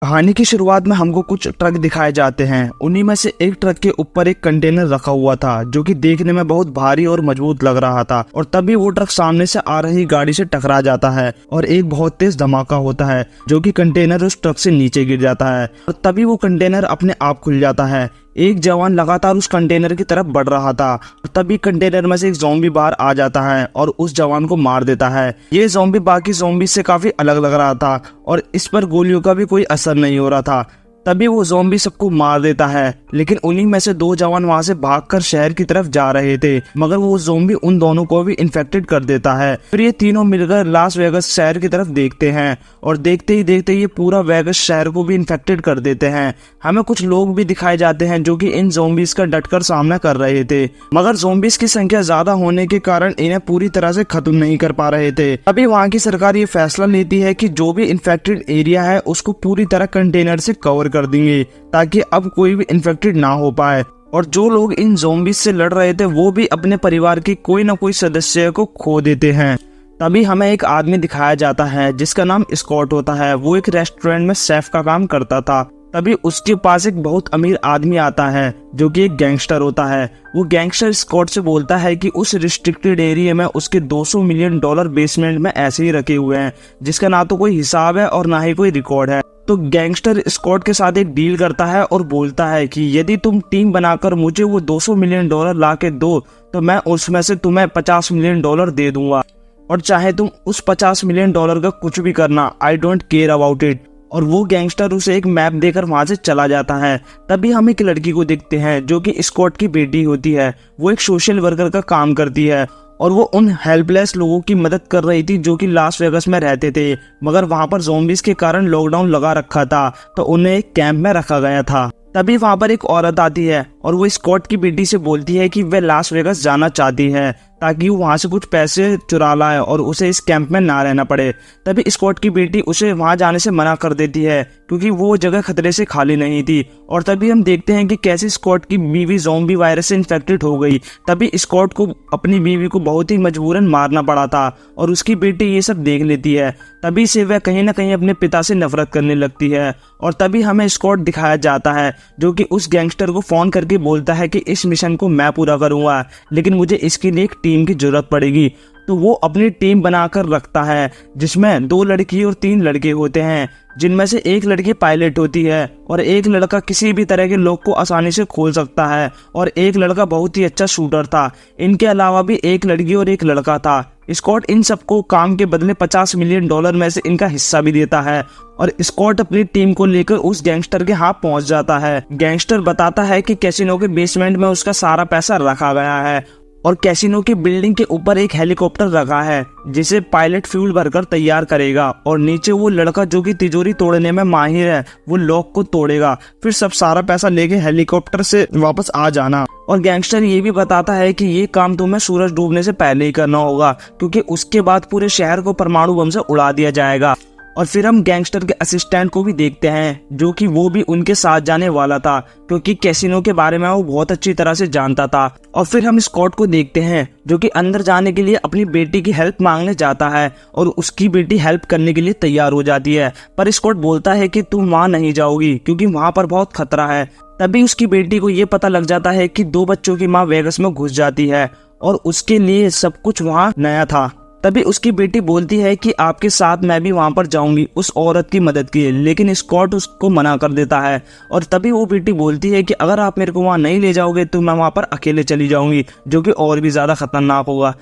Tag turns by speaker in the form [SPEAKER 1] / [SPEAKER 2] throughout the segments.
[SPEAKER 1] कहानी की शुरुआत में हमको कुछ ट्रक दिखाए जाते हैं। उन्हीं में से एक ट्रक के ऊपर एक कंटेनर रखा हुआ था जो कि देखने में बहुत भारी और मजबूत लग रहा था। और तभी वो ट्रक सामने से आ रही गाड़ी से टकरा जाता है और एक बहुत तेज धमाका होता है जो कि कंटेनर उस ट्रक से नीचे गिर जाता है और तभी वो कंटेनर अपने आप खुल जाता है। एक जवान लगातार उस कंटेनर की तरफ बढ़ रहा था और तभी कंटेनर में से एक ज़ॉम्बी बाहर आ जाता है और उस जवान को मार देता है। ये ज़ॉम्बी बाकी ज़ॉम्बी से काफी अलग लग रहा था और इस पर गोलियों का भी कोई असर नहीं हो रहा था। तभी वो ज़ॉम्बी सबको मार देता है, लेकिन उन्हीं में से दो जवान वहां से भागकर शहर की तरफ जा रहे थे, मगर वो ज़ॉम्बी उन दोनों को भी इन्फेक्टेड कर देता है। फिर ये तीनों मिलकर लास वेगस शहर की तरफ देखते हैं और देखते ही देखते ये पूरा वेगस शहर को भी इन्फेक्टेड कर देते हैं। हमें कुछ लोग भी दिखाए जाते हैं जो कि इन ज़ॉम्बीज का डटकर सामना कर रहे थे, मगर ज़ॉम्बीज की संख्या ज्यादा होने के कारण इन्हें पूरी तरह से खत्म नहीं कर पा रहे थे। अभी वहाँ की सरकार ये फैसला लेती है कि जो भी इन्फेक्टेड एरिया है उसको पूरी तरह कंटेनर से कवर कर देंगे ताकि अब कोई भी इन्फेक्टेड ना हो पाए। और जो लोग इन ज़ॉम्बीज से लड़ रहे थे वो भी अपने परिवार की कोई ना कोई सदस्य को खो देते हैं। तभी हमें एक आदमी दिखाया जाता है जिसका नाम स्कॉट होता है। वो एक रेस्टोरेंट में शेफ का काम करता था। तभी उसके पास एक बहुत अमीर आदमी आता है जो कि एक गैंगस्टर होता है। वो गैंगस्टर स्कॉट से बोलता है कि उस रिस्ट्रिक्टेड एरिया में उसके $200 मिलियन बेसमेंट में ऐसे ही रखे हुए हैं जिसका ना तो कोई हिसाब है और ना ही कोई रिकॉर्ड है। तो गैंगस्टर स्कॉट के साथ एक डील करता है और बोलता है कि यदि तुम टीम बनाकर मुझे वो $200 मिलियन ला के दो तो मैं उसमें से तुम्हें $50 मिलियन दे दूंगा, और चाहे तुम उस $50 मिलियन का कुछ भी करना, I don't care about it. और वो गैंगस्टर उसे एक मैप देकर वहां से चला जाता है। तभी हम एक लड़की को देखते हैं जो कि स्कॉट की बेटी होती है। वो एक सोशल वर्कर का काम करती है और वो उन हेल्पलेस लोगों की मदद कर रही थी जो कि लास वेगस में रहते थे, मगर वहां पर ज़ॉम्बीज के कारण लॉकडाउन लगा रखा था तो उन्हें एक कैंप में रखा गया था। तभी वहां पर एक औरत आती है और वो स्कॉट की बेटी से बोलती है कि वह लास वेगस जाना चाहती है ताकि वो वहां से कुछ पैसे चुरा लाए और उसे इस कैंप में ना रहना पड़े। तभी स्कॉट की बेटी उसे वहां जाने से मना कर देती है क्योंकि वो जगह खतरे से खाली नहीं थी। और तभी हम देखते हैं कि कैसे स्कॉट की बीवी ज़ॉम्बी वायरस से इन्फेक्टेड हो गई। तभी स्कॉट को अपनी बीवी को बहुत ही मजबूरन मारना पड़ा था और उसकी बेटी ये सब देख लेती है। तभी से वह कहीं ना कहीं अपने पिता से नफरत करने लगती है। और तभी हमें स्कॉट दिखाया जाता है जो कि उस गैंगस्टर को फोन करके बोलता है कि इस मिशन को मैं पूरा करूंगा, लेकिन मुझे इसके लिए एक टीम की जरूरत पड़ेगी। तो वो अपनी टीम बनाकर रखता है जिसमें 2 लड़की और 3 लड़के होते हैं, जिनमें से एक लड़की पायलट होती है और एक लड़का किसी भी तरह के लॉक को आसानी से खोल सकता है और एक लड़का बहुत ही अच्छा शूटर था। इनके अलावा भी एक लड़की और एक लड़का था। स्कॉट इन सबको काम के बदले $50 मिलियन में से इनका हिस्सा भी देता है और स्कॉट अपनी टीम को लेकर उस गैंगस्टर के हाथ पहुंच जाता है। गैंगस्टर बताता है कि कैसीनो के बेसमेंट में उसका सारा पैसा रखा गया है और कैसीनो की बिल्डिंग के ऊपर एक हेलीकॉप्टर रखा है जिसे पायलट फ्यूल भरकर तैयार करेगा और नीचे वो लड़का जो कि तिजोरी तोड़ने में माहिर है वो लॉक को तोड़ेगा। फिर सब सारा पैसा लेके हेलीकॉप्टर से वापस आ जाना। और गैंगस्टर ये भी बताता है कि ये काम तुम्हें सूरज डूबने से पहले ही करना होगा क्योंकि उसके बाद पूरे शहर को परमाणु बम से उड़ा दिया जाएगा। और फिर हम गैंगस्टर के असिस्टेंट को भी देखते हैं जो कि वो भी उनके साथ जाने वाला था क्योंकि कैसीनो के बारे में वो बहुत अच्छी तरह से जानता था। और फिर हम स्कॉट को देखते हैं जो कि अंदर जाने के लिए अपनी बेटी की हेल्प मांगने जाता है और उसकी बेटी हेल्प करने के लिए तैयार हो जाती है, पर स्कॉट बोलता है कि तुम वहां नहीं जाओगी क्योंकि वहां पर बहुत खतरा है। तभी उसकी बेटी को ये पता लग जाता है कि 2 बच्चों की माँ वेगस में घुस जाती है और उसके लिए सब कुछ वहां नया था। तभी उसकी बेटी बोलती है कि आपके साथ मैं भी वहां पर जाऊंगी उस औरत की मदद के लिए, लेकिन स्कॉट उसको मना कर देता है। और तभी वो बेटी बोलती है कि अगर आप मेरे को वहां नहीं ले जाओगे तो मैं वहां पर अकेले चली जाऊंगी, जो कि और भी ज्यादा खतरनाक होगा।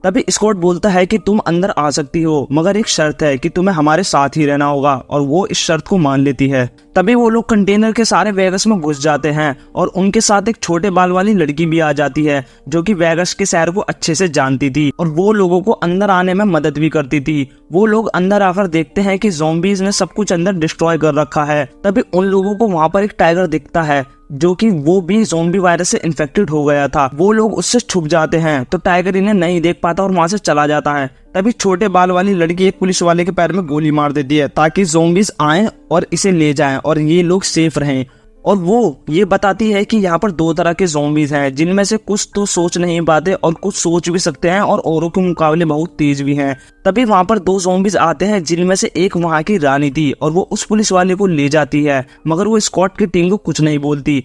[SPEAKER 1] तभी स्कॉट बोलता है कि तुम अंदर आ सकती हो मगर एक शर्त है कि तुम्हें हमारे साथ ही रहना होगा, और वो इस शर्त को मान लेती है। तभी वो लोग कंटेनर के सारे वेगस में घुस जाते हैं और उनके साथ एक छोटे बाल वाली लड़की भी आ जाती है जो कि वेगस के शहर को अच्छे से जानती थी और वो लोगों को अंदर आने में मदद भी करती थी। वो लोग अंदर आकर देखते हैं कि ज़ॉम्बीज ने सब कुछ अंदर डिस्ट्रॉय कर रखा है। तभी उन लोगों को वहां पर एक टाइगर दिखता है जो कि वो भी ज़ॉम्बी वायरस से इन्फेक्टेड हो गया था। वो लोग उससे छुप जाते हैं तो टाइगर इन्हें नहीं देख पाता और वहां से चला जाता है। तभी छोटे बाल वाली लड़की एक पुलिस वाले के पैर में गोली मार देती है ताकि ज़ॉम्बीज आएं और इसे ले जाएं और ये लोग सेफ रहें। और वो ये बताती है कि यहाँ पर दो तरह के ज़ॉम्बीज हैं, जिनमें से कुछ तो सोच नहीं पाते और कुछ सोच भी सकते हैं और औरों के मुकाबले बहुत तेज भी हैं। तभी वहाँ पर दो ज़ॉम्बीज आते हैं, जिनमें से एक वहाँ की रानी थी और वो उस पुलिस वाले को ले जाती है, मगर वो स्क्वाड की टीम को कुछ नहीं बोलती।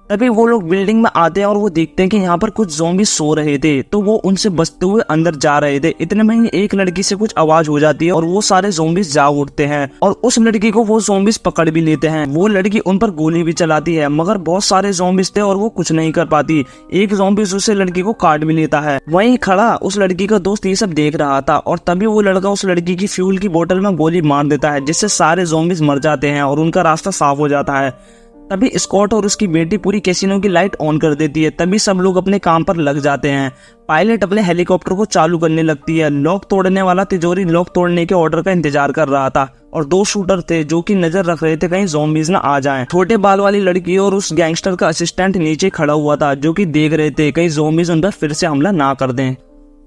[SPEAKER 1] तभी वो लोग बिल्डिंग में आते हैं और वो देखते हैं कि यहाँ पर कुछ ज़ॉम्बी सो रहे थे, तो वो उनसे बचते हुए अंदर जा रहे थे। इतने में ही एक लड़की से कुछ आवाज हो जाती है और वो सारे ज़ॉम्बीज जाग उठते हैं और उस लड़की को वो ज़ॉम्बीज पकड़ भी लेते हैं। वो लड़की उन पर गोली भी चलाती है, मगर बहुत सारे ज़ॉम्बीज थे और वो कुछ नहीं कर पाती। एक ज़ॉम्बीज उस लड़की को काट भी लेता है। वहीं खड़ा उस लड़की का दोस्त ये सब देख रहा था और तभी वो लड़का उस लड़की की फ्यूल की बोतल में गोली मार देता है, जिससे सारे ज़ॉम्बीज मर जाते हैं और उनका रास्ता साफ हो जाता है। तभी स्कॉट और उसकी बेटी पूरी कैसीनो की लाइट ऑन कर देती है। तभी सब लोग अपने काम पर लग जाते हैं। पायलट अपने हेलीकॉप्टर को चालू करने लगती है। लॉक तोड़ने वाला तिजोरी लॉक तोड़ने के ऑर्डर का इंतजार कर रहा था और दो शूटर थे जो कि नजर रख रहे थे कहीं ज़ॉम्बीज ना आ जाएं। छोटे बाल वाली लड़की और उस गैंगस्टर का असिस्टेंट नीचे खड़ा हुआ था, जो कि देख रहे थे कहीं ज़ॉम्बीज उन पर फिर से हमला ना कर दें।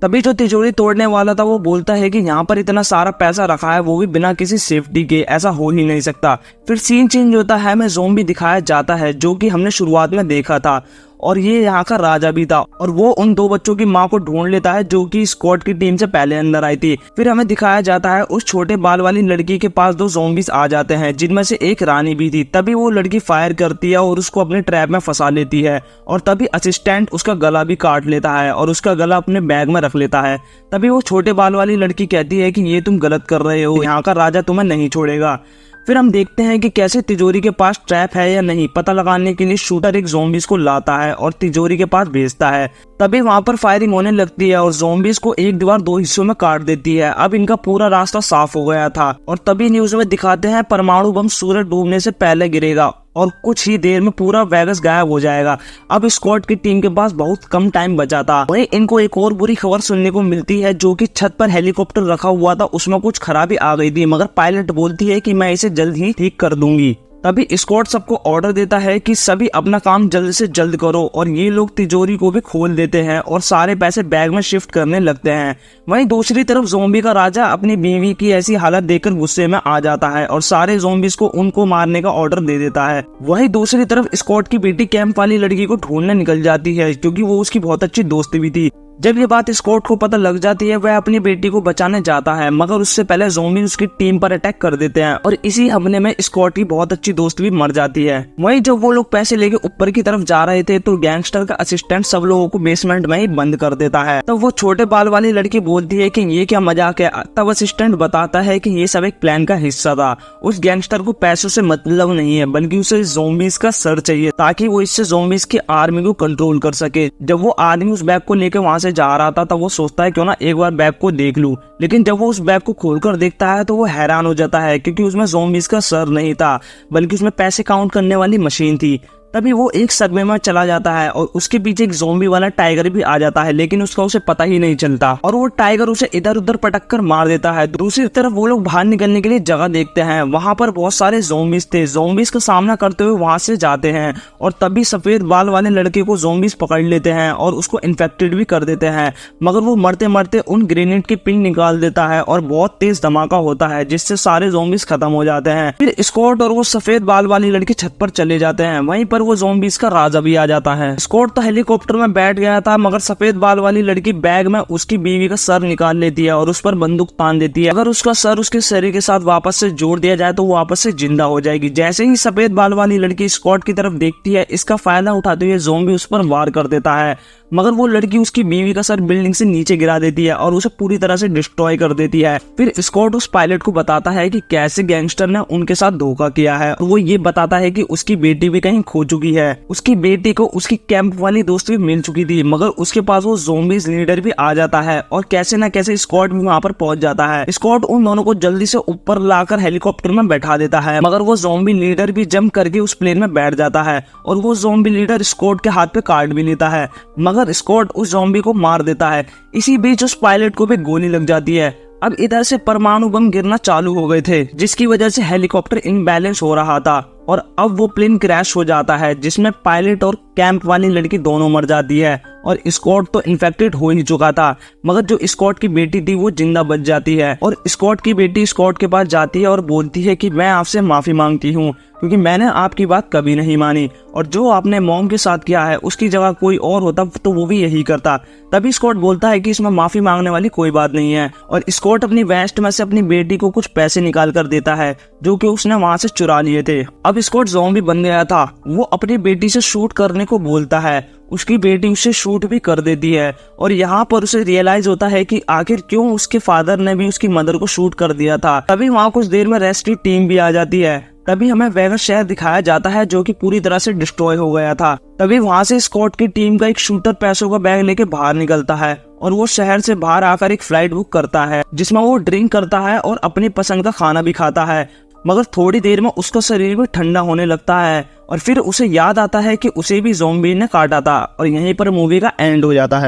[SPEAKER 1] तभी जो तिजोरी तोड़ने वाला था वो बोलता है कि यहाँ पर इतना सारा पैसा रखा है, वो भी बिना किसी सेफ्टी के, ऐसा हो ही नहीं सकता। फिर सीन चेंज होता है, हमें ज़ॉम्बी दिखाया जाता है जो कि हमने शुरुआत में देखा था, और ये यहाँ का राजा भी था और वो उन दो बच्चों की माँ को ढूंढ लेता है जो कि स्क्वाड की टीम से पहले अंदर आई थी। फिर हमें दिखाया जाता है उस छोटे बाल वाली लड़की के पास दो ज़ॉम्बीज आ जाते हैं, जिनमें से एक रानी भी थी। तभी वो लड़की फायर करती है और उसको अपने ट्रैप में फंसा लेती है और तभी असिस्टेंट उसका गला भी काट लेता है और उसका गला अपने बैग में रख लेता है। तभी वो छोटे बाल वाली लड़की कहती है कि ये तुम गलत कर रहे हो, यहाँ का राजा तुम्हें नहीं छोड़ेगा। फिर हम देखते हैं कि कैसे तिजोरी के पास ट्रैप है या नहीं पता लगाने के लिए शूटर एक ज़ॉम्बीज को लाता है और तिजोरी के पास भेजता है। तभी वहां पर फायरिंग होने लगती है और ज़ॉम्बीज को एक दीवार दो हिस्सों में काट देती है। अब इनका पूरा रास्ता साफ हो गया था और तभी न्यूज में दिखाते हैं परमाणु बम सूरज डूबने से पहले गिरेगा और कुछ ही देर में पूरा वेगस गायब हो जाएगा। अब स्क्वाड की टीम के पास बहुत कम टाइम बचा था। वहीं इनको एक और बुरी खबर सुनने को मिलती है, जो कि छत पर हेलीकॉप्टर रखा हुआ था उसमें कुछ खराबी आ गई थी, मगर पायलट बोलती है कि मैं इसे जल्द ही ठीक कर दूंगी। तभी स्क्वाड सबको ऑर्डर देता है कि सभी अपना काम जल्द से जल्द करो और ये लोग तिजोरी को भी खोल देते हैं और सारे पैसे बैग में शिफ्ट करने लगते हैं। वहीं दूसरी तरफ ज़ॉम्बी का राजा अपनी बीवी की ऐसी हालत देखकर गुस्से में आ जाता है और सारे ज़ॉम्बीज को उनको मारने का ऑर्डर दे देता है। वहीं दूसरी तरफ स्क्वाड की बेटी कैंप वाली लड़की को ढूंढने निकल जाती है, क्योंकि वो उसकी बहुत अच्छी दोस्त भी थी। जब ये बात स्कॉट को पता लग जाती है, वह अपनी बेटी को बचाने जाता है, मगर उससे पहले ज़ॉम्बी उसकी टीम पर अटैक कर देते हैं और इसी हमले में स्कॉट की बहुत अच्छी दोस्त भी मर जाती है। वहीं जब वो लोग पैसे लेके ऊपर की तरफ जा रहे थे तो गैंगस्टर का असिस्टेंट सब लोगों को बेसमेंट में ही बंद कर देता है। तब वो छोटे बाल वाली लड़की बोलती है कि ये क्या मजाक है। तब असिस्टेंट बताता है कि ये सब एक प्लान का हिस्सा था। उस गैंगस्टर को पैसों से मतलब नहीं है, बल्कि उसे ज़ॉम्बीज का सर चाहिए ताकि वो इससे ज़ॉम्बीज की आर्मी को कंट्रोल कर सके। जब वो आदमी उस बैग को लेकर वहां से जा रहा था तब वो सोचता है क्यों ना एक बार बैग को देख लूं, लेकिन जब वो उस बैग को खोलकर देखता है तो वो हैरान हो जाता है, क्योंकि उसमें ज़ॉम्बीज का सर नहीं था, बल्कि उसमें पैसे काउंट करने वाली मशीन थी। तभी वो एक सदमे में चला जाता है और उसके पीछे एक ज़ॉम्बी वाला टाइगर भी आ जाता है, लेकिन उसका उसे पता ही नहीं चलता और वो टाइगर उसे इधर उधर पटक कर मार देता है। दूसरी तरफ वो लोग बाहर निकलने के लिए जगह देखते हैं। वहां पर बहुत सारे ज़ॉम्बीज थे। ज़ॉम्बीज का सामना करते हुए वहां से जाते हैं और तभी सफेद बाल वाले लड़के को ज़ॉम्बीज पकड़ लेते हैं और उसको इन्फेक्टेड भी कर देते हैं, मगर वो मरते मरते उन ग्रेनेड की पिन निकाल देता है और बहुत तेज धमाका होता है, जिससे सारे ज़ॉम्बीज खत्म हो जाते हैं। फिर स्कॉट और वो सफेद बाल वाली लड़की छत पर चले जाते हैं। वहीं पर वो ज़ॉम्बीज का राजा भी आ जाता है। स्कॉट तो हेलीकॉप्टर में बैठ गया था, मगर सफेद बाल वाली लड़की बैग में उसकी बीवी का सर निकाल लेती है और उस पर बंदूक तान देती है। अगर उसका सर उसके शरीर के साथ वापस से जोड़ दिया जाए तो वो वापस से जिंदा हो जाएगी। जैसे ही सफेद बाल वाली लड़की स्कॉट की तरफ देखती है, इसका फायदा उठाते हुए ज़ॉम्बी उस पर वार कर देता है, मगर वो लड़की उसकी बीवी का सर बिल्डिंग से नीचे गिरा देती है और उसे पूरी तरह से डिस्ट्रॉय कर देती है। फिर स्कॉट उस पायलट को बताता है कि कैसे गैंगस्टर ने उनके साथ धोखा किया है। वो ये बताता है कि उसकी बेटी भी कहीं खो चुकी है। उसकी बेटी को उसकी कैंप वाली दोस्त भी मिल चुकी थी, मगर उसके पास वो ज़ॉम्बीज लीडर भी आ जाता है और कैसे न कैसे स्कॉट भी वहाँ पर पहुंच जाता है। स्कॉट उन दोनों को जल्दी से ऊपर लाकर हेलीकॉप्टर में बैठा देता है, मगर वो ज़ॉम्बी लीडर भी जंप करके उस प्लेन में बैठ जाता है और वो ज़ॉम्बी लीडर स्कॉट के हाथ पे काट भी लेता है, मगर स्कॉट उस ज़ॉम्बी को मार देता है। इसी बीच उस पायलट को भी गोली लग जाती है। अब इधर से परमाणु बम गिरना चालू हो गए थे, जिसकी वजह से हेलीकॉप्टर इनबैलेंस हो रहा था। और अब वो प्लेन क्रैश हो जाता है जिसमें पायलट और कैंप वाली लड़की दोनों मर जाती है और स्कॉट तो इन्फेक्टेड हो ही चुका था, मगर जो स्कॉट की बेटी थी वो जिंदा बच जाती है और स्कॉट की बेटी स्कॉट के पास जाती है और बोलती है कि मैं आपसे माफी मांगती हूँ क्योंकि मैंने आपकी बात कभी नहीं मानी और जो आपने मॉम के साथ किया है उसकी जगह कोई और होता तो वो भी यही करता। तभी स्कॉट बोलता है कि इसमें माफी मांगने वाली कोई बात नहीं है और स्कॉट अपनी वेस्ट में से अपनी बेटी को कुछ पैसे निकाल कर देता है जो कि उसने वहां से चुरा लिए थे। अब स्कॉट ज़ॉम्बी बन गया था, वो अपनी बेटी से शूट करने को बोलता है, उसकी बेटी उसे शूट भी कर देती है और यहाँ पर उसे रियलाइज होता है कि आखिर क्यों उसके फादर ने भी उसकी मदर को शूट कर दिया था। तभी वहाँ कुछ देर में रेस्क्यू टीम भी आ जाती है। तभी हमें वेगास शहर दिखाया जाता है जो कि पूरी तरह से डिस्ट्रॉय हो गया था। तभी वहाँ से स्कॉट की टीम का एक शूटर पैसों का बैग लेके बाहर निकलता है और वो शहर से बाहर आकर एक फ्लाइट बुक करता है जिसमें वो ड्रिंक करता है और अपनी पसंद का खाना भी खाता है, मगर थोड़ी देर में उसका शरीर भी ठंडा होने लगता है और फिर उसे याद आता है कि उसे भी ज़ॉम्बी ने काटा था और यहीं पर मूवी का एंड हो जाता है।